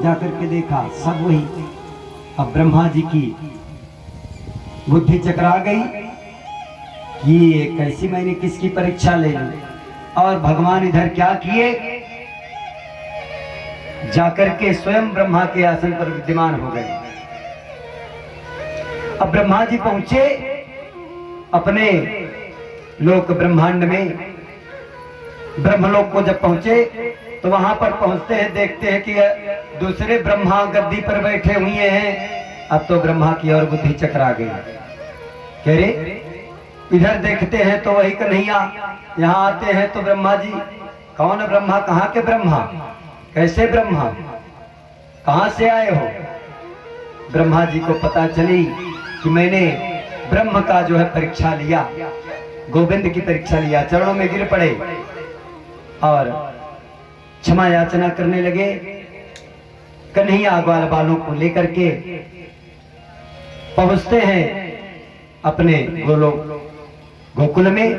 जाकर के देखा सब वही। अब ब्रह्मा जी की बुद्धि चकरा गई कि ये कैसी मैंने किसकी परीक्षा ले ली। और भगवान इधर क्या किए, जाकर के स्वयं ब्रह्मा के आसन पर विद्यमान हो गए। अब ब्रह्मा जी पहुंचे अपने लोक ब्रह्मांड में। ब्रह्मलोक को जब पहुंचे तो वहां पर पहुंचते हैं, देखते हैं कि दूसरे ब्रह्मा गद्दी पर बैठे हुए हैं। अब तो ब्रह्मा की और बुद्धि चकरा गई। कह रहे इधर देखते हैं तो वही कन्हैया, यहाँ आते हैं तो ब्रह्मा जी, कौन ब्रह्मा, कहाँ के ब्रह्मा, कैसे ब्रह्मा, कहाँ से आए हो। ब्रह्मा जी को पता चली कि मैंने ब्रह्म का जो है परीक्षा लिया, गोविंद की परीक्षा लिया। चरणों में गिर पड़े और क्षमा याचना करने लगे। कन्हैया ग्वाल बालों को लेकर के पहुंचते हैं अपने गोकुल में।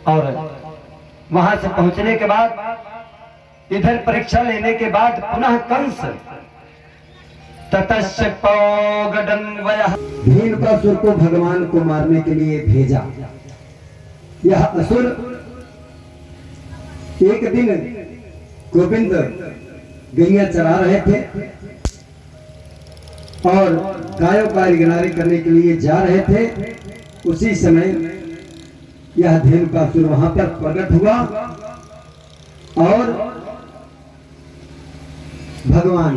और वहां से पहुंचने के बाद इधर परीक्षा लेने के बाद पुनः कंस ततश्च पौगडन्वयः धेनुकासुर को भगवान को मारने के लिए भेजा। यह असुर एक दिन गोविंद गैया चरा रहे थे और गायों का निगरानी करने के लिए जा रहे थे। उसी समय यह धेनुकासुर वहां पर प्रकट हुआ और भगवान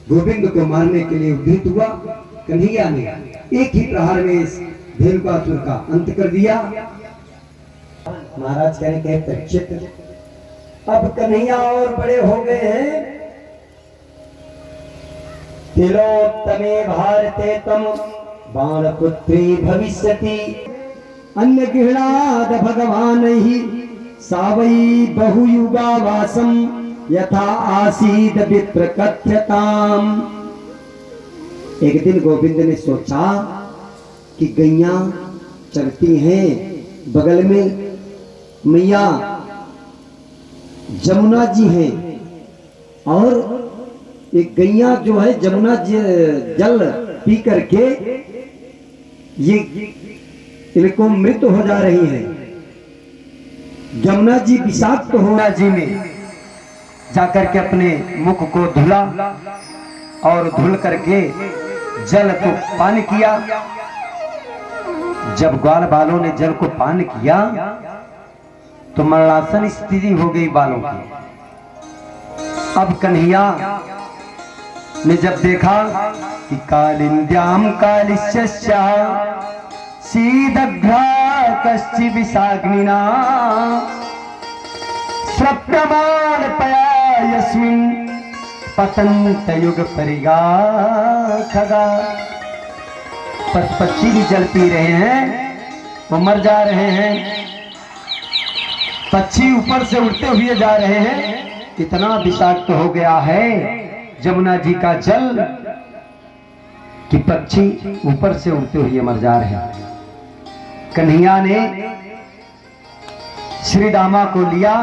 गोविंद को मारने के लिए उद्यत हुआ। कन्हैया ने एक ही प्रहार में इस धेनुकासुर का अंत कर दिया। महाराज कहने के परीक्षित, अब कन्हैया और बड़े हो गए हैं। तिलोत्तमे भारते तम बाणपुत्री भविष्यति अन्य गृहणाद भगवान ही सावई बहुयुगा वासम यथा आसीद विप्र कथ्यताम। एक दिन गोविंद ने सोचा कि गैया चरती हैं, बगल में मैया जमुना जी हैं और एक गैया जो है जमुना जल पी करके ये इनको मृत हो जा रही है। जमुना जी विषाक्त होना जी में जाकर के अपने मुख को धुला और धुल करके जल को पान किया। जब ग्वाल बालों ने जल को पान किया तो मरणासन स्थिति हो गई बालों की। अब कन्हैया ने जब देखा कि कालिंद्याम कालिश्चा सीदग्धा कश्चि विषाग्निना स्रप्यमान पया यस्मिन् पतंत युग परिगा खगा। पक्षी भी जल पी रहे हैं, वो मर जा रहे हैं। पक्षी ऊपर से उड़ते हुए जा रहे हैं। इतना विषाक्त हो गया है जमुना जी का जल कि पक्षी ऊपर से उड़ते हुए मर जा रहे हैं। कन्हैया ने श्री दामा को लिया,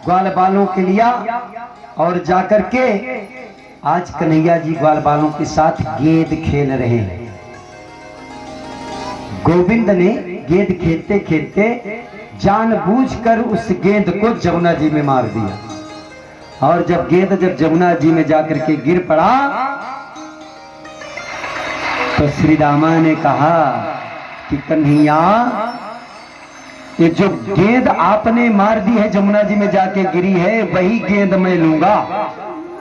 ग्वाल बालों के लिया और जाकर के आज कन्हैया जी ग्वाल बालों के साथ गेंद खेल रहे हैं। गोविंद ने गेंद खेलते खेलते जानबूझकर उस गेंद को जमुना जी में मार दिया। और जब जमुना जी में जाकर के गिर पड़ा तो श्री दामा ने कहा कि कन्हैया, ये जो गेंद आपने मार दी है जमुना जी में जाके गिरी है, वही गेंद मैं लूंगा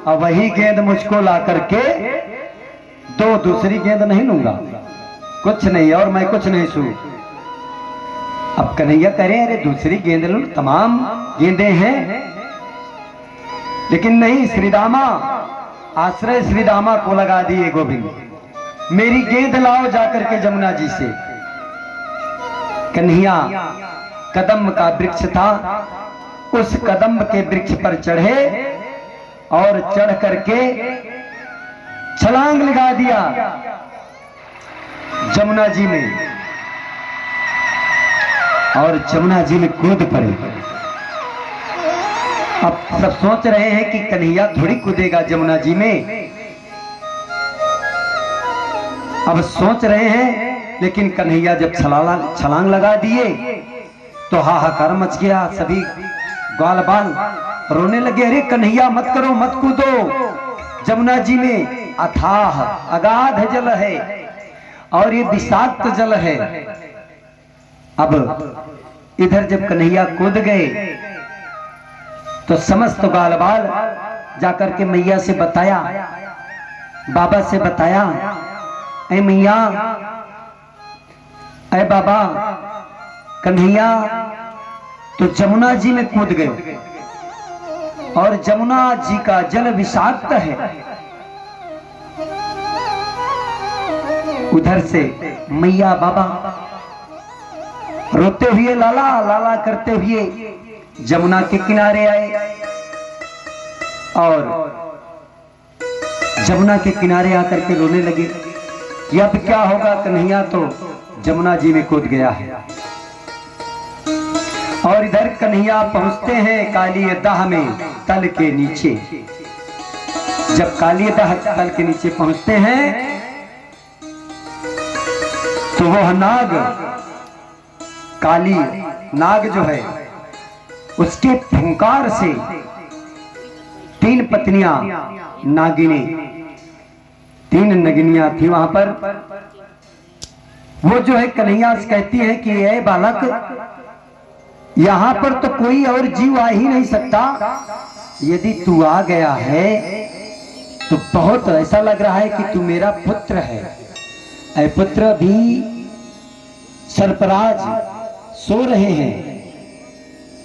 और वही गेंद मुझको ला करके दो, दूसरी गेंद नहीं लूंगा। कुछ नहीं और मैं कुछ नहीं छू। अब कन्हैया कह रहे हैं, अरे दूसरी गेंद लो, तमाम गेंदें हैं। लेकिन नहीं, श्रीदामा, आश्रय श्रीदामा को लगा दिए गोविंद। मेरी गेंद लाओ जाकर के जमुना जी से। कन्हैया कदम्ब का वृक्ष था, उस कदम्ब के वृक्ष पर चढ़े और चढ़ करके छलांग लगा दिया जमुना जी में और जमुना जी में कूद पड़े। अब सब सोच रहे हैं कि कन्हैया थोड़ी कूदेगा जमुना जी में। अब सोच रहे हैं, लेकिन कन्हैया जब छलांग लगा दिए तो हाहाकार मच गया। सभी ग्वाल बाल रोने लगे, अरे कन्हैया मत करो, मत कूदो, जमुना जी में अथाह अगाध जल है और ये विषाक्त जल है। अब इधर जब कन्हैया कूद गए तो समस्त ग्वाल बाल जाकर के मैया से बताया, बाबा से बताया, ऐ मैया, ऐ बाबा, कन्हैया तो जमुना जी में कूद गए और जमुना जी का जल विषाक्त है। उधर से मैया बाबा रोते हुए लाला लाला करते हुए जमुना के किनारे आए और जमुना के किनारे आकर के रोने लगे कि अब क्या होगा, कन्हैया तो जमुना जी में कूद गया है। और इधर कन्हैया पहुंचते हैं काली दाह में तल के नीचे। जब काली दाह तल के नीचे पहुंचते हैं तो वह नाग, काली नाग जो है, उसके फुंकार से 3 पत्नियां नागिनी, 3 नगिनियां थी वहां पर। वो जो है कन्हैया से कहती है कि ये बालक, यहां पर तो कोई और जीव आ ही नहीं सकता, यदि तू आ गया है तो बहुत ऐसा लग रहा है कि तू मेरा पुत्र है। ऐ पुत्र, भी सर्पराज सो रहे हैं,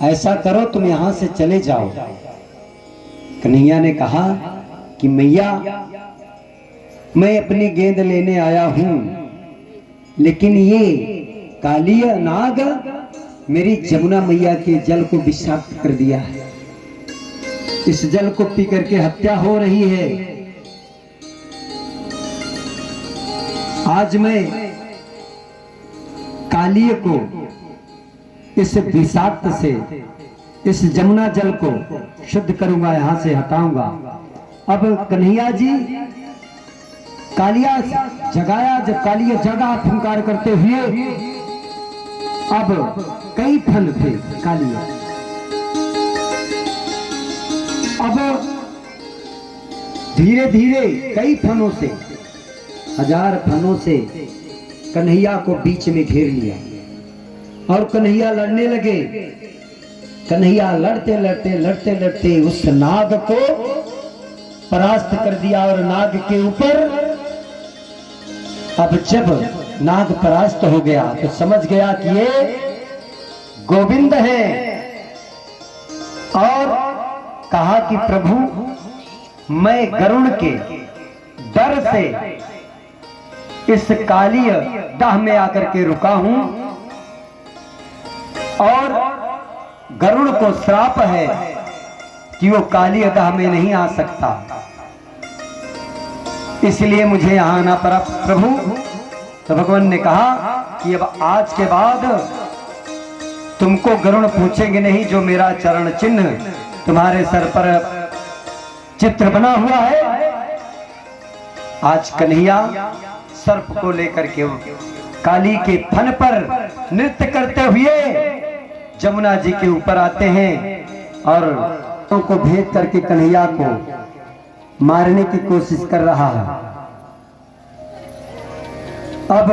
ऐसा करो तुम यहां से चले जाओ। कन्हैया ने कहा कि मैया, मैं अपनी गेंद लेने आया हूं, लेकिन ये काली नाग मेरी जमुना मैया के जल को विषाक्त कर दिया है। इस जल को पी करके हत्या हो रही है। आज मैं काली को इस विषाक्त से, इस जमुना जल को शुद्ध करूंगा, यहां से हटाऊंगा। अब कन्हैया जी कालिया जगाया, जब कालिया जगा फुंकार करते हुए, अब कई फन थे कालिया। अब धीरे धीरे कई फनों से, 1000 फनों से कन्हैया को बीच में घेर लिया और कन्हैया लड़ने लगे। कन्हैया लड़ते लड़ते लड़ते लड़ते उस नाग को परास्त कर दिया और नाग के ऊपर, अब जब नाग परास्त हो गया तो समझ गया कि ये गोविंद है और कहा कि प्रभु, मैं गरुड़ के डर से इस काली दाह में आकर के रुका हूं और गरुड़ को श्राप है कि वो काली दाह में नहीं आ सकता, इसलिए मुझे यहां आना पड़ा प्रभु। तो भगवान ने कहा कि अब आज के बाद तुमको गरुड़ पूछेंगे नहीं, जो मेरा चरण चिन्ह तुम्हारे सर पर चित्र बना हुआ है। आज कन्हैया सर्प को लेकर के काली के फन पर नृत्य करते हुए जमुना जी के ऊपर आते हैं और को भेद करके कन्हैया को मारने की कोशिश कर रहा है। अब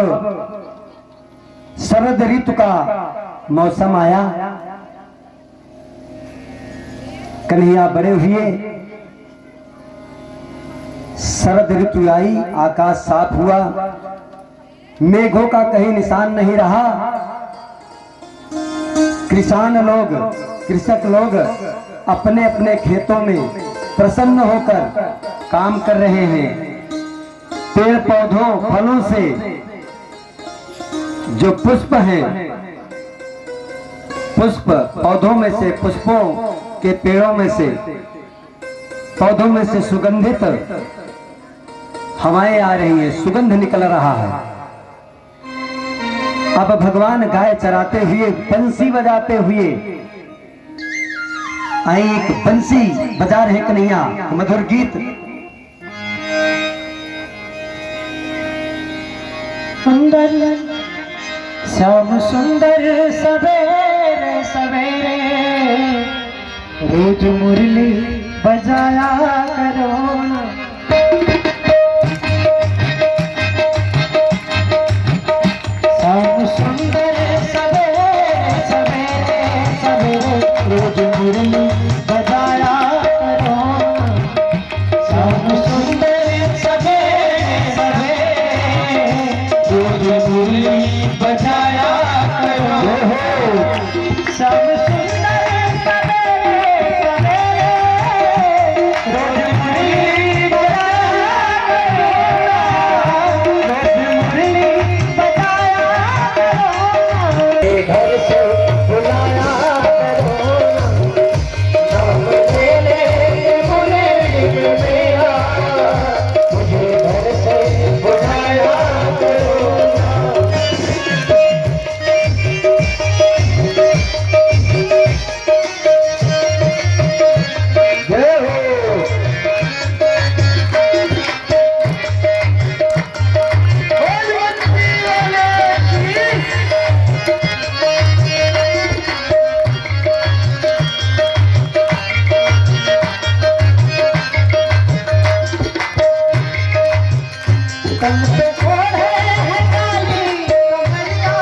शरद ऋतु का मौसम आया, कन्हैया बड़े हुए, शरद ऋतु आई, आकाश साफ हुआ, मेघों का कहीं निशान नहीं रहा। किसान लोग, कृषक लोग अपने अपने खेतों में प्रसन्न होकर काम कर रहे हैं। पेड़ पौधों फलों से जो पुष्प हैं, पुष्प पौधों में से, पुष्पों के पेड़ों में से, पौधों में से सुगंधित हवाएं आ रही हैं, सुगंध निकल रहा है। अब भगवान गाय चराते हुए, बंसी बजाते हुए आई एक बंसी बजा रहे कन्हैया मधुर गीत। सुंदर श्याम सुंदर सवेरे सवेरे रोज मुरली बजाया करो ना। श्याम सुंदर सवेरे सवेरे सवेरे रोज मुरली बजाया करो ना। श्याम सुंदर सवेरे सवेरे रोज मुरली बजाया करो। श्याम सुंदर सवेरे सवेरे रोज मुरली बजाया करो। रोज मुरली बजाया करो। घर से बुलाया करो। नाम ले ले मुरली मेरा, मुझे घर से बुलाया करो। तन पे ओढ़े है काली कमरिया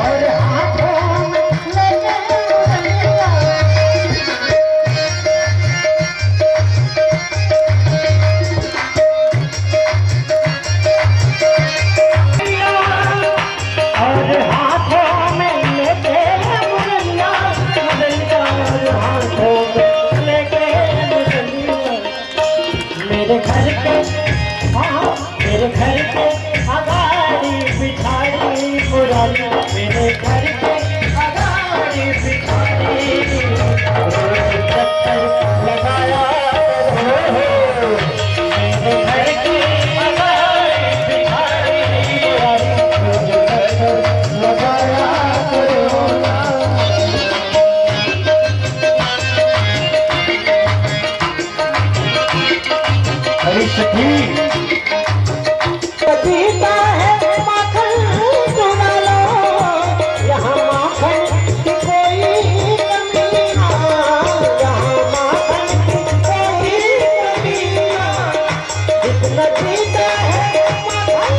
और हाथों में लेके मुरलिया। और हाथों में लेके मुरलिया, मुरलिया और हाथों में लेके मुरलिया। मेरे घर के मेरे घर के अगाड़ी बिछाई मुरली, मेरे घर के अगाड़ी बिछाई रोज चक्कर लगाया करो। मेरे घर के अगाड़ी बिछाई मुरली, रोज चक्कर लगाया करो। हरी सखी पपीता है माखन चुरा लो, यहाँ माखन की कोई कमी ना। यहाँ माखन की कोई कमी ना। जितना पीता है माखन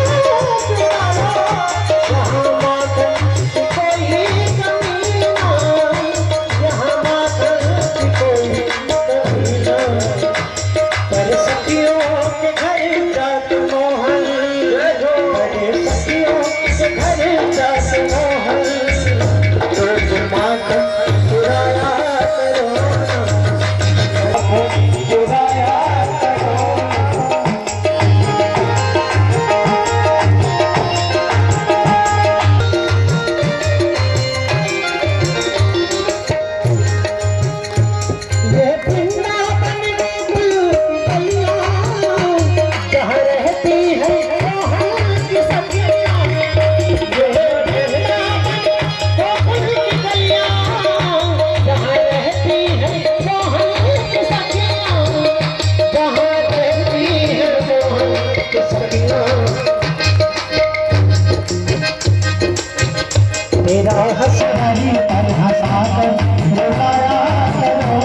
चुरा लो, यहाँ माखन की कोई कमी ना। यहाँ माखन की कोई कमी ना। पर सखियों के घर जात मोहन, पर सखियों के घर जात मोहन, रोज माखन चुराया करो ना। माखन चुराया करो। ये वृंदावन में गुल की कलियां, जहाँ रहती है मोहन की सखियां। ये वृंदावन में गुल की कलियां, जहाँ रहती है मोहन की सखियां। जहाँ रहती है मोहन की सखियां। तेरा हंसने पर हंसाकर रुलाया करो।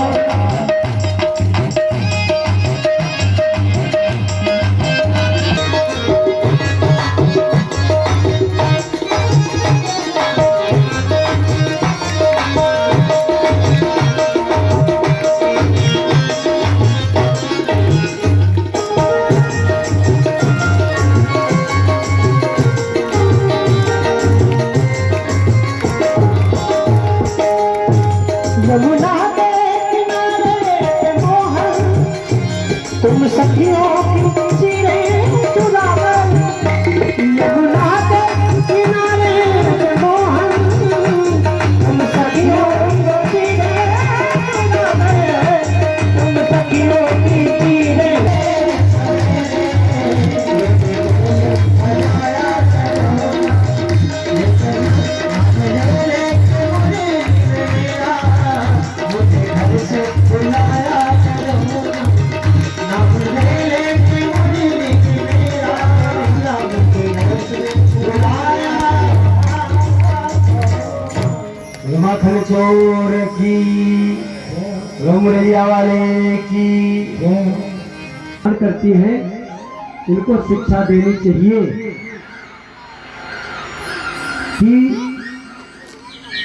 यमुना के किनारे पे मोहन, तुम सखियों की चिरें चुरावर। यमुना के किनारे पे मोहन, तुम सखियों की चिरें चुरावर। तुम सखियों की चिरें मुझे चोर की, मुरैया वाले की करती हैं। इनको शिक्षा देनी चाहिए कि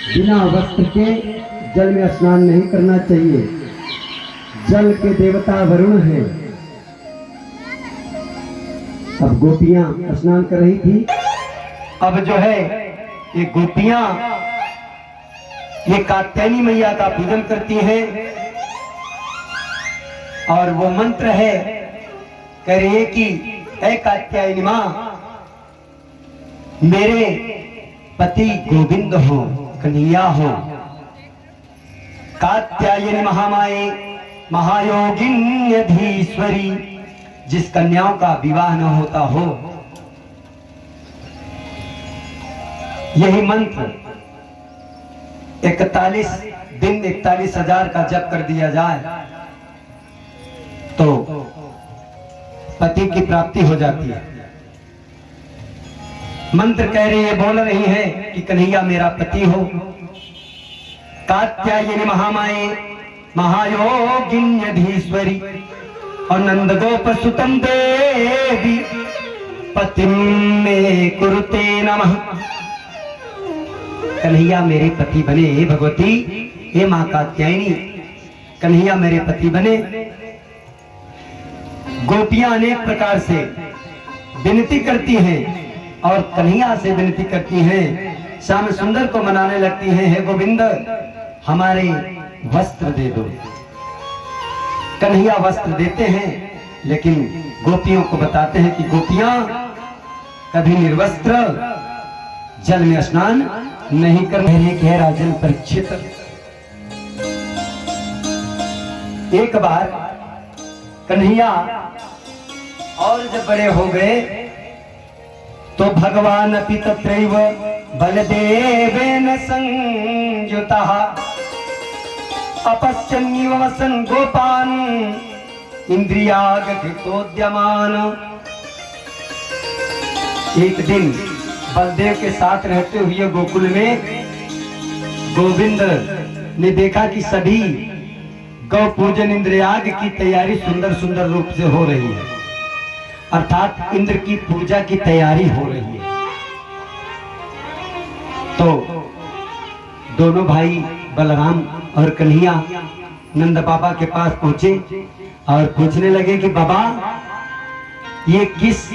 बिना वस्त्र के जल में स्नान नहीं करना चाहिए। जल के देवता वरुण हैं। अब गोपियां स्नान कर रही थी। अब जो है ये गोपियां ये कात्यायनी मैया का पूजन करती हैं और वो मंत्र है, कह रही है कि ऐ कात्यायनी मां, मेरे पति गोविंद हो, कन्हैया हो। कात्यायनी महामाए महायोगिन्यधीश्वरी, जिस कन्याओं का विवाह न होता हो, यही मंत्र 41 दिन 41,000 का जप कर दिया जाए तो पति की प्राप्ति हो जाती है। मंत्र कह रही है, बोल रही है कि कन्हैया मेरा पति हो। कात्यायनी महामाए महायोगिन्यधीश्वरी और नंद गोप सुतम देवी पतिम में कुरुते नमः। कन्हैया मेरे पति बने, हे भगवती, हे मां कात्यायनी, कन्हैया मेरे पति बने। गोपियां अनेक प्रकार से विनती करती हैं और कन्हैया से विनती करती हैं, श्याम सुंदर को मनाने लगती हैं, हे गोविंद हमारे वस्त्र दे दो। कन्हैया वस्त्र देते हैं, लेकिन गोपियों को बताते हैं कि गोपियां कभी निर्वस्त्र जल में स्नान नहीं कर रहे। कह राजन परीक्षित, एक बार कन्हैया और जब बड़े हो गए तो भगवान अपि तत्रैव बलदेवेन संयुतः अपश्यन्निव वसन् गोपान् इंद्रियागतितोद्यमान। एक दिन बलदेव के साथ रहते हुए गोकुल में गोविंद ने देखा कि सभी गौ पूजन इंद्रयाग की तैयारी सुंदर सुंदर रूप से हो रही है, अर्थात इंद्र की पूजा की तैयारी हो रही है। तो दोनों भाई बलराम और कन्हैया नंद बाबा के पास पहुंचे और पूछने लगे कि बाबा ये किस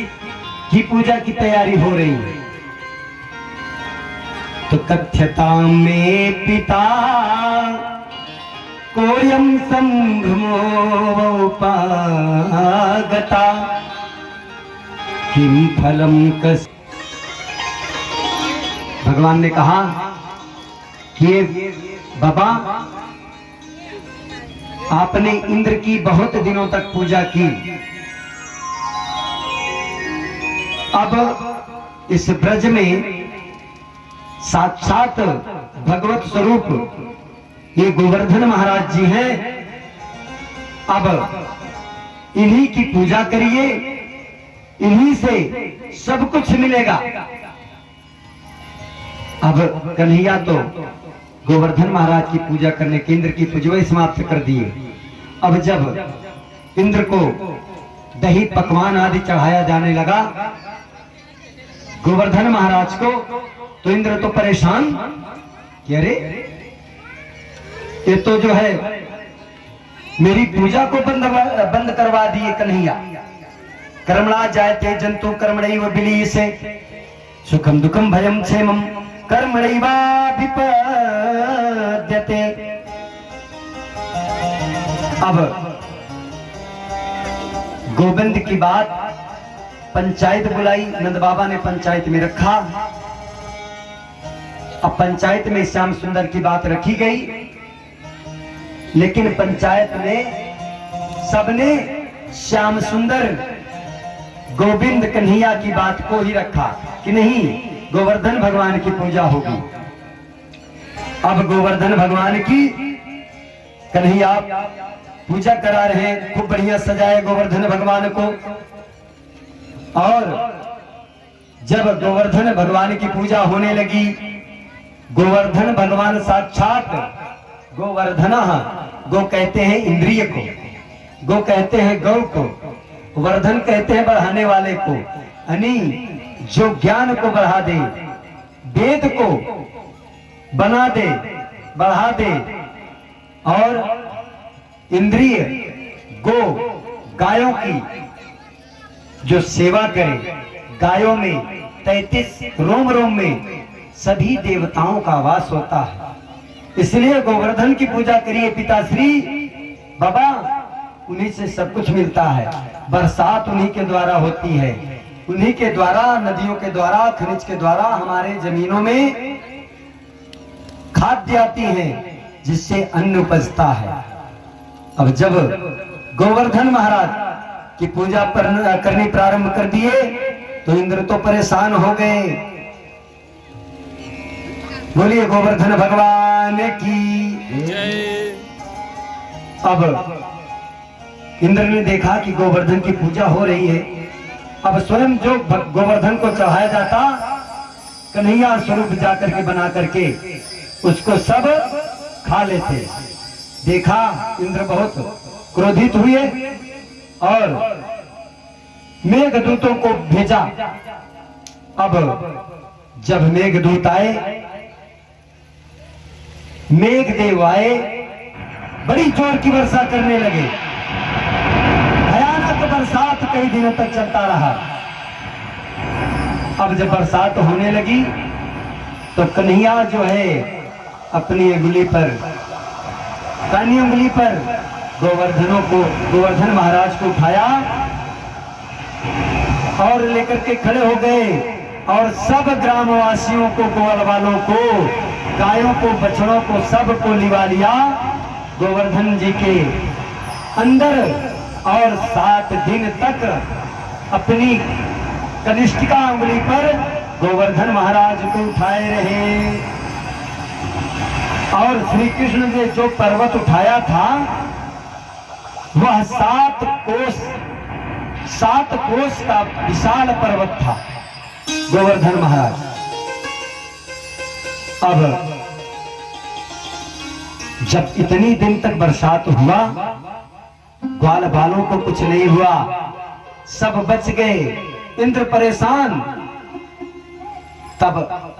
की पूजा की तैयारी हो रही है? तो कथ्यता में पिता कोयम संभ्रमोपागता किम फलम कस। भगवान ने कहा कि बाबा आपने इंद्र की बहुत दिनों तक पूजा की, अब इस ब्रज में साक्षात भगवत स्वरूप ये गोवर्धन महाराज जी हैं, अब इन्हीं की पूजा करिए, इन्हीं से सब कुछ मिलेगा। अब कन्हैया तो गोवर्धन महाराज की पूजा करने के इंद्र की पूजा समाप्त कर दिए। अब जब इंद्र को दही पकवान आदि चढ़ाया जाने लगा गोवर्धन महाराज को, तो इंद्र तो परेशान कि अरे ये तो जो है मेरी पूजा को बंद करवा दिए कन्हैया। कर्मणा जायते जंतु कर्मणैव विलीयसे सुखम दुखम भयम क्षेमम कर्मणैवाभिपद्यते। अब गोविंद की बात पंचायत बुलाई, नंद बाबा ने पंचायत में रखा। अब पंचायत में श्याम सुंदर की बात रखी गई, लेकिन पंचायत में सबने श्याम सुंदर गोविंद कन्हैया की बात को ही रखा कि नहीं गोवर्धन भगवान की पूजा होगी। अब गोवर्धन भगवान की कन्हैया पूजा करा रहे हैं, खूब बढ़िया सजाए गोवर्धन भगवान को। और जब गोवर्धन भगवान की पूजा होने लगी गोवर्धन भगवान साक्षात गोवर्धन, गो कहते हैं इंद्रिय को, गो कहते हैं गौ को, वर्धन कहते हैं बढ़ाने वाले को, यानी जो ज्ञान को बढ़ा दे, वेद को बना दे, बढ़ा दे। और इंद्रिय गो, गायों की जो सेवा करे, गायों में 33 रोम रोम में सभी देवताओं का वास होता है। इसलिए गोवर्धन की पूजा करिए पिताश्री। बाबा, उन्हीं से सब कुछ मिलता है, बरसात उन्हीं के द्वारा होती है, उन्हीं के द्वारा, नदियों के द्वारा, खनिज के द्वारा हमारे जमीनों में खाद्य आती है, जिससे अन्न उपजता है। अब जब गोवर्धन महाराज की पूजा करनी प्रारंभ कर दिए तो इंद्र तो परेशान हो गए। बोलिए गोवर्धन भगवान की जय। अब इंद्र ने देखा कि गोवर्धन की पूजा हो रही है। अब स्वयं जो गोवर्धन को चढ़ाया जाता, कन्हैया स्वरूप जाकर के बना करके उसको सब खा लेते। देखा, इंद्र बहुत क्रोधित हुए और मेघदूतों को भेजा। अब जब मेघदूत आए, मेघदेव आए, बड़ी जोर की वर्षा करने लगे। भयानक बरसात कई दिनों तक चलता रहा। अब जब बरसात होने लगी तो कन्हैया जो है अपनी उंगली पर, कानी उंगली पर गोवर्धन महाराज को उठाया और लेकर के खड़े हो गए और सब ग्रामवासियों को, ग्वाल वालों को, गायों को, बछड़ों को, सबको लिवा लिया गोवर्धन जी के अंदर। और 7 दिन तक अपनी कनिष्ठिका उंगली पर गोवर्धन महाराज को उठाए रहे। और श्री कृष्ण ने जो पर्वत उठाया था वह 7 कोस का विशाल पर्वत था गोवर्धन महाराज। अब जब इतनी दिन तक बरसात हुआ, ग्वाल बालों को कुछ नहीं हुआ, सब बच गए, इंद्र परेशान। तब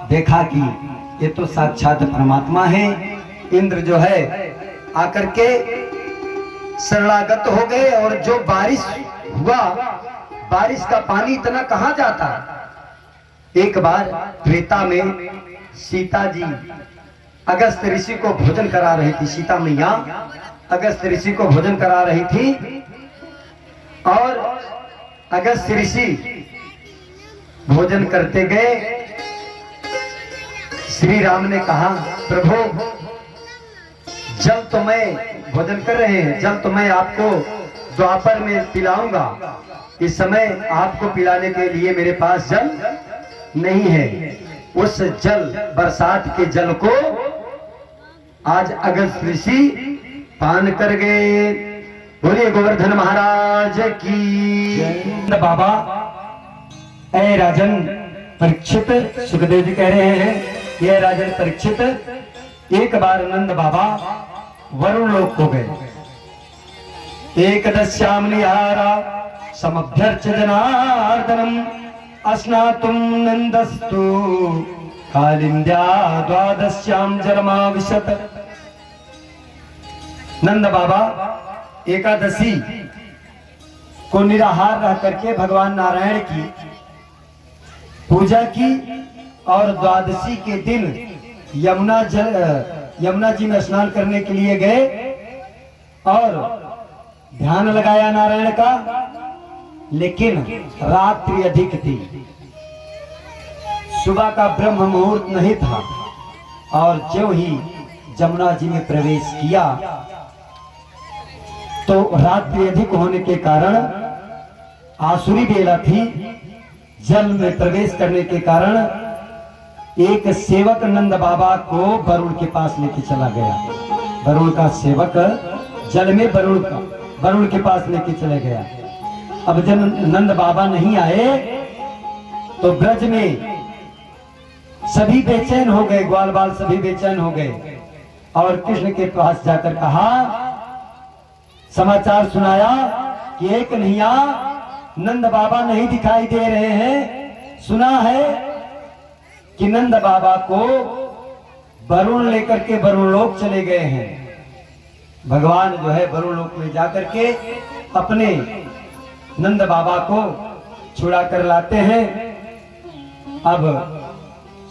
देखा कि ये तो साक्षात परमात्मा है। इंद्र जो है आकर के शरणागत हो गए। और जो बारिश हुआ, बारिश का पानी इतना कहां जाता। एक बार त्रेता में सीता जी अगस्त ऋषि को भोजन करा रही थी। सीता मैया अगस्त ऋषि को भोजन करा रही थी और अगस्त ऋषि भोजन करते गए। श्री राम ने कहा, प्रभु जल तो मैं भोजन कर रहे हैं, जल तो मैं आपको द्वापर में पिलाऊंगा, इस समय आपको पिलाने के लिए मेरे पास जल नहीं है। उस जल, बरसात के जल को आज अगस्त ऋषि पान कर गए। बोलिए गोवर्धन महाराज की। बाबा, ऐ राजन परीक्षित, सुखदेव जी कह रहे हैं, ये राजन परीक्षित, एक बार नंद बाबा वरुण लोक को गए। एकदस्याम निहारा समभ्यर्च जनार्दनम अस्नातुम नंदस्तु कालिंद्या द्वादश्याम जन्माविशत। नंद बाबा एकादशी को निराहार रह करके भगवान नारायण की पूजा की और द्वादशी के दिन यमुना जी में स्नान करने के लिए गए और ध्यान लगाया नारायण का। लेकिन रात्रि अधिक थी, सुबह का ब्रह्म मुहूर्त नहीं था और जो ही यमुना जी में प्रवेश किया तो रात्रि अधिक होने के कारण आसुरी बेला थी। जल में प्रवेश करने के कारण एक सेवक नंद बाबा को वरुण के पास लेके चला गया। वरुण का सेवक जल में वरुण के पास लेके चले गया। अब जब नंद बाबा नहीं आए तो ब्रज में सभी बेचैन हो गए, ग्वाल बाल सभी बेचैन हो गए और कृष्ण के पास जाकर कहा, समाचार सुनाया कि एक कन्हैया नंद बाबा नहीं दिखाई दे रहे हैं। सुना है कि नंद बाबा को वरुण लेकर के वरुण लोक चले गए हैं। भगवान जो है वरुण लोक में जाकर के अपने नंद बाबा को छुड़ा कर लाते हैं। अब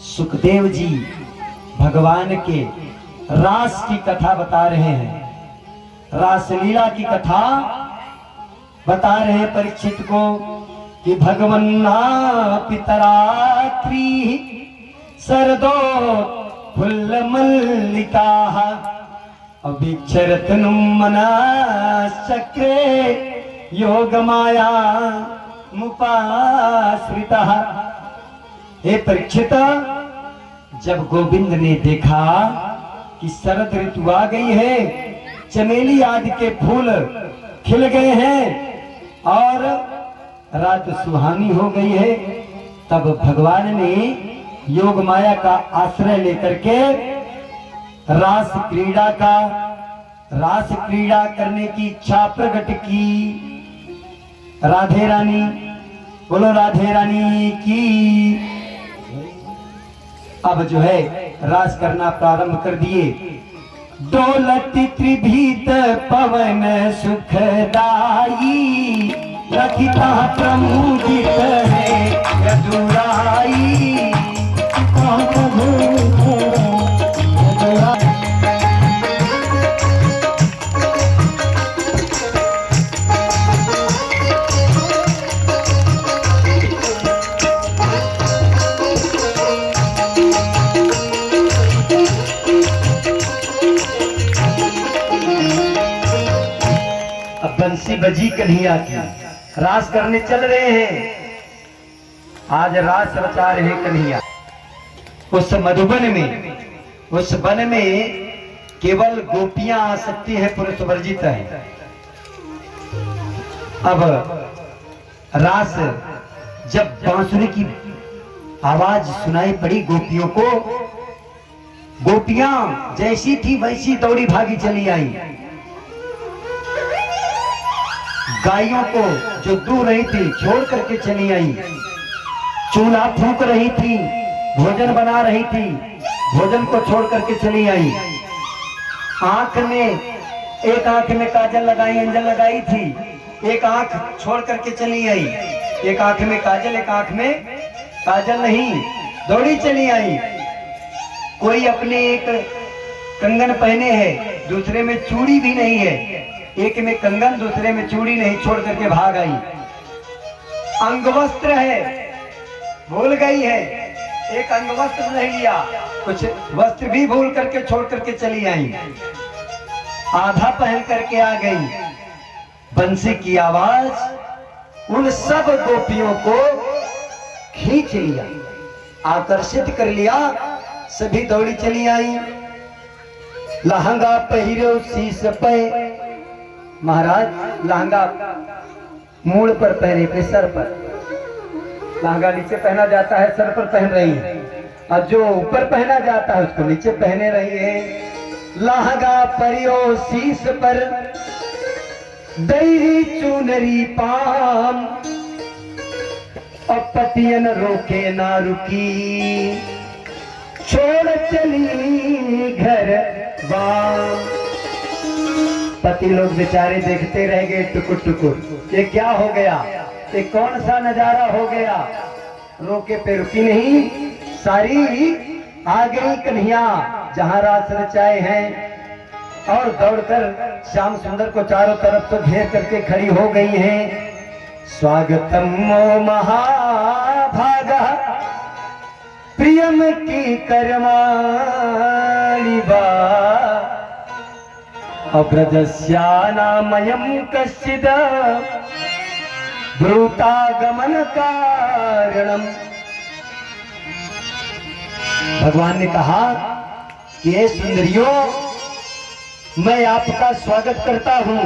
सुखदेव जी भगवान के रास की कथा बता रहे हैं, रासलीला की कथा बता रहे हैं परीक्षित को कि भगवन्ना पितरात्री सरदो फुल्ल मल्लिका अभिक्षरतनुम मनाश्चक्रे योग माया मुपाश्रिता। हे परीक्षित, जब गोविंद ने देखा कि शरद ऋतु आ गई है, चमेली आदि के फूल खिल गए हैं और रात सुहानी हो गई है, तब भगवान ने योग माया का आश्रय लेकर के रास क्रीड़ा करने की इच्छा प्रकट की। राधे रानी, बोलो राधे रानी की। अब जो है रास करना प्रारंभ कर दिए। डोलती त्रिभीत पवन सुखदाई, रखिता प्रमुदित है यदुराई। बंसी बजी कन्हैया की, रास करने चल रहे हैं। आज रास रचा रहे कन्हैया। उस मधुबन में, उस वन में केवल गोपियां आ सकती है, पुरुष वर्जित है। अब रास जब बांसुरी की आवाज सुनाई पड़ी गोपियों को, गोपियां जैसी थी वैसी दौड़ी भागी चली आई। गायों को जो दूर रही थी छोड़ करके चली आई। चूल्हा फूंक रही थी, भोजन बना रही थी, भोजन को छोड़ करके चली आई। आंख में, एक आंख में काजल लगाई, अंजन लगाई थी, एक आंख छोड़ करके चली आई। एक आंख में काजल, एक आंख में काजल नहीं, दौड़ी चली आई। कोई अपने एक कंगन पहने है, दूसरे में चूड़ी भी नहीं है। एक में कंगन, दूसरे में चूड़ी नहीं, छोड़ करके भाग आई। अंगवस्त्र है, भूल गई है, एक अंगवस्त्र नहीं लिया, कुछ वस्त्र भी भूल करके छोड़ करके चली आई। आधा पहन करके आ गई। बंसी की आवाज उन सब गोपियों को खींच लिया, आकर्षित कर लिया, सभी दौड़ी चली आई। लहंगा पहिरो शीश पे, महाराज लहंगा मूड़ पर पहने थे, सर पर। लहंगा नीचे पहना जाता है, सर पर पहन रही है, और जो ऊपर पहना जाता है उसको नीचे पहने रही है। लहंगा परियो शीश पर, दही चुनरी पाम, और पतियन रोके ना रुकी, छोड़ चली घर वाम। पति लोग बेचारे देखते रह गए टुकुर टुकुर, ये क्या हो गया, ये कौन सा नजारा हो गया। रोके पे रुकी नहीं, सारी आ गई कन्हैया जहां रास रचाए हैं, और दौड़कर श्याम सुंदर को चारों तरफ तो घेर करके खड़ी हो गई हैं। स्वागतम मो महाभागा प्रियम की करमाणि बा, अब्रजस्यानामयं कश्चिद ब्रूतागमन कारणम। भगवान ने कहा कि हे सुंदरियों, मैं आपका स्वागत करता हूं,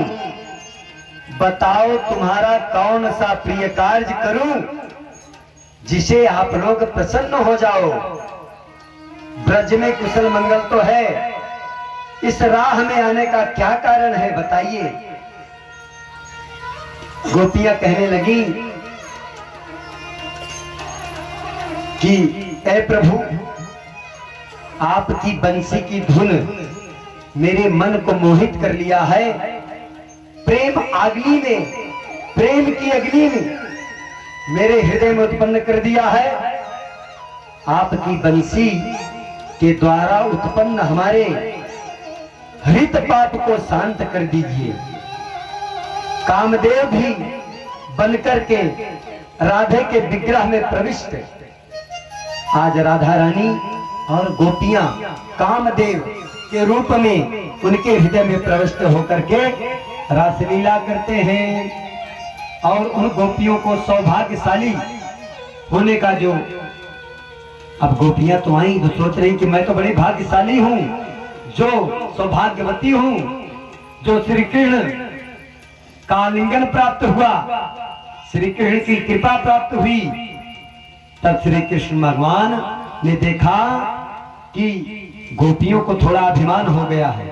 बताओ तुम्हारा कौन सा प्रिय कार्य करूं जिसे आप लोग प्रसन्न हो जाओ। ब्रज में कुशल मंगल तो है, इस राह में आने का क्या कारण है बताइए। गोपियां कहने लगी कि ऐ प्रभु, आपकी बंसी की धुन मेरे मन को मोहित कर लिया है। प्रेम अग्नि में, प्रेम की अग्नि में मेरे हृदय में उत्पन्न कर दिया है। आपकी बंसी के द्वारा उत्पन्न हमारे हृत पाप को शांत कर दीजिए। कामदेव भी बनकर के राधे के विग्रह में प्रविष्ट, आज राधा रानी और गोपियां कामदेव के रूप में उनके हृदय में प्रविष्ट होकर के रासलीला करते हैं। और उन गोपियों को सौभाग्यशाली होने का जो, अब गोपियां तो आई तो सोच रही कि मैं तो बड़ी भाग्यशाली हूं, जो सौभाग्यवती हूं, जो श्री कृष्ण का आलिंगन प्राप्त हुआ, श्री कृष्ण की कृपा प्राप्त हुई। तब श्री कृष्ण भगवान ने देखा कि गोपियों को थोड़ा अभिमान हो गया है।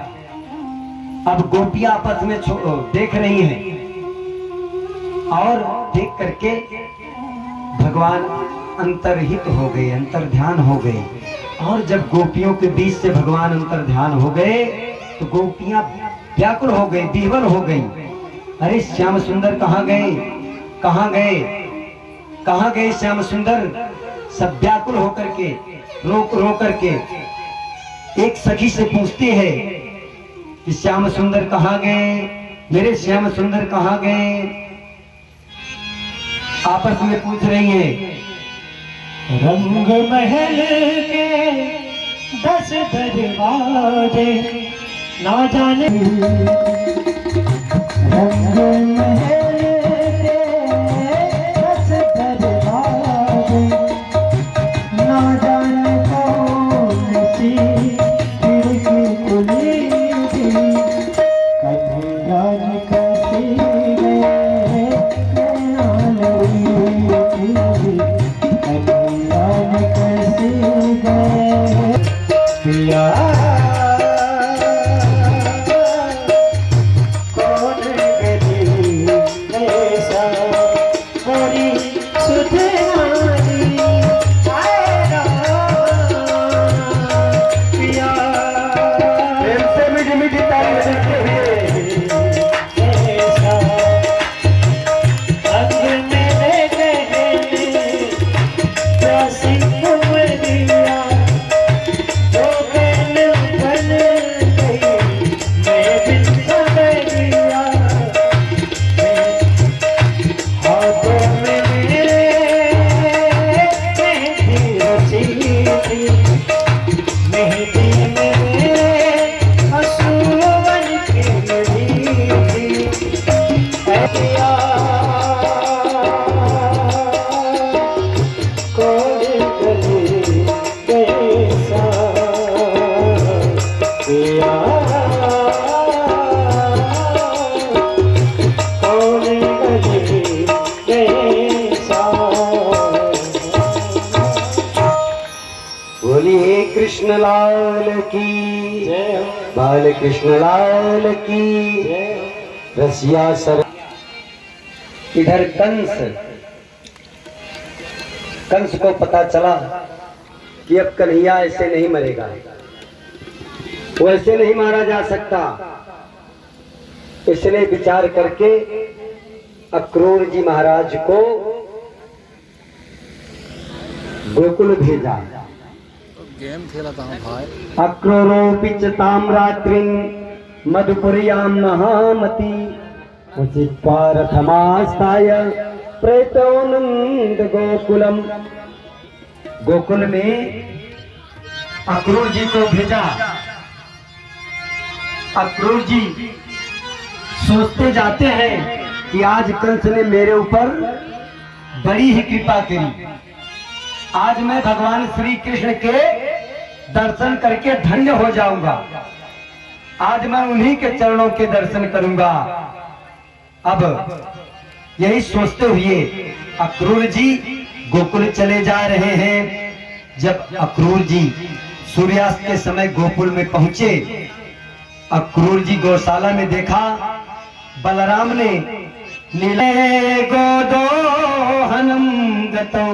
अब गोपियां आपस में देख रही हैं और देख करके भगवान अंतर्हित हो गए, अंतर ध्यान हो गए। और जब गोपियों के बीच से भगवान अंतर ध्यान हो गए तो गोपियां व्याकुल हो गई, विह्वल हो गई। अरे श्याम सुंदर कहाँ गए, कहाँ गए, कहाँ गए श्याम सुंदर? सब व्याकुल होकर के रो करके एक सखी से पूछती है कि श्याम सुंदर कहाँ गए, मेरे श्याम सुंदर कहाँ गए? आपस में पूछ रही है। रंग महल के 10 दरवाजे ना जाने, रंग महल के 10 दरवाजे ना जाने कौन सी खिड़की खुली थी, कभी जाने कैसी गए पिया कौन गली ऐसा मोरी सुधरानी आएगा पिया। प्रेम से मीठी मीठी ताली बजाते हुए ऐसा अंग में गए प्यासी उमरिया, बोलिए कृष्ण लाल की जय, बाल कृष्ण लाल की जय। रसिया सर। इधर कंस को पता चला कि अब कन्हैया ऐसे नहीं मरेगा, वैसे नहीं मारा जा सकता। इसने विचार करके अक्रूर जी महाराज को गोकुल भेजा। गेम खेला था भाई। अक्रूरोऽपि च तां रात्रिं मधुपुर्यां महामती उचित्वा रथमास्ताय प्रेतोऽनन्द गोकुलम। गोकुल में अक्रूर जी को भेजा। अक्रूर जी सोचते जाते हैं कि आज कंस ने मेरे ऊपर बड़ी ही कृपा करी, आज मैं भगवान श्री कृष्ण के दर्शन करके धन्य हो जाऊंगा, आज मैं उन्हीं के चरणों के दर्शन करूंगा। अब यही सोचते हुए अक्रूर जी गोकुल चले जा रहे हैं। जब अक्रूर जी सूर्यास्त के समय गोकुल में पहुंचे। अक्रूर जी गौशाला में देखा बलराम ने नीले गोदोहनम गतौ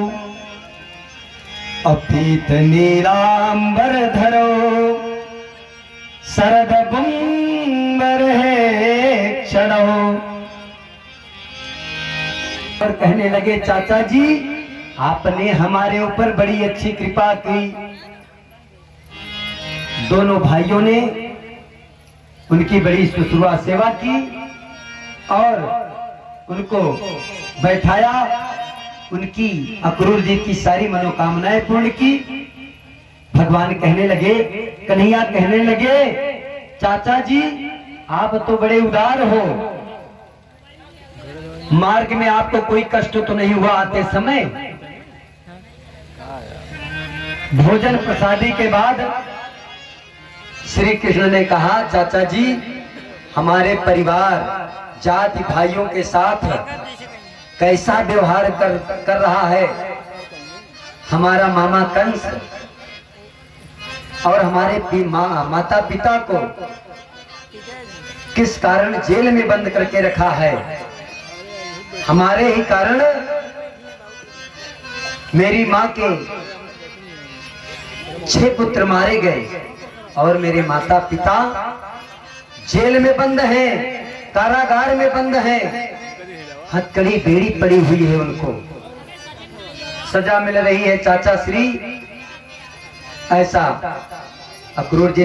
अपीत नीलांबर धरो शरद बुंबर है क्षणो। और कहने लगे चाचा जी आपने हमारे ऊपर बड़ी अच्छी कृपा की। दोनों भाइयों ने उनकी बड़ी शुश्रूषा सेवा की और उनको बैठाया, उनकी अक्रूर जी की सारी मनोकामनाएं पूर्ण की। भगवान कहने लगे, कन्हैया कहने लगे चाचा जी आप तो बड़े उदार हो, मार्ग में आपको कोई कष्ट तो नहीं हुआ आते समय? भोजन प्रसादी के बाद श्री कृष्ण ने कहा चाचा जी हमारे परिवार जाति भाइयों के साथ कैसा व्यवहार कर रहा है हमारा मामा कंस और हमारे माता पिता को किस कारण जेल में बंद करके रखा है। हमारे ही कारण मेरी मां के 6 पुत्र मारे गए और मेरे माता पिता जेल में बंद हैं, कारागार में बंद हैं, हथकड़ी बेड़ी पड़ी हुई है, उनको सजा मिल रही है चाचा श्री। ऐसा अक्रूर जी